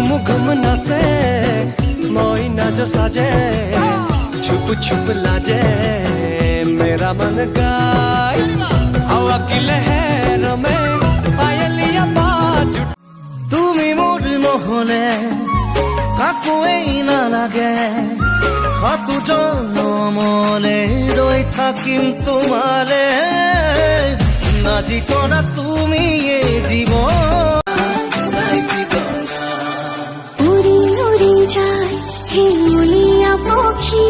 घुम घुम नाचे मोई नाचो साजे छुप छुप लाजे मेरा मन गाय हवा की लहर में पायलिया बाज तुमी मोर নহলে কাকোই নালাগে হাতু জনমলে ৰৈ থাকিম তোমালে নাজি কৰা তুমি এই জীৱন উড়ি উড়ি যায় হিমুলিয়া পক্ষী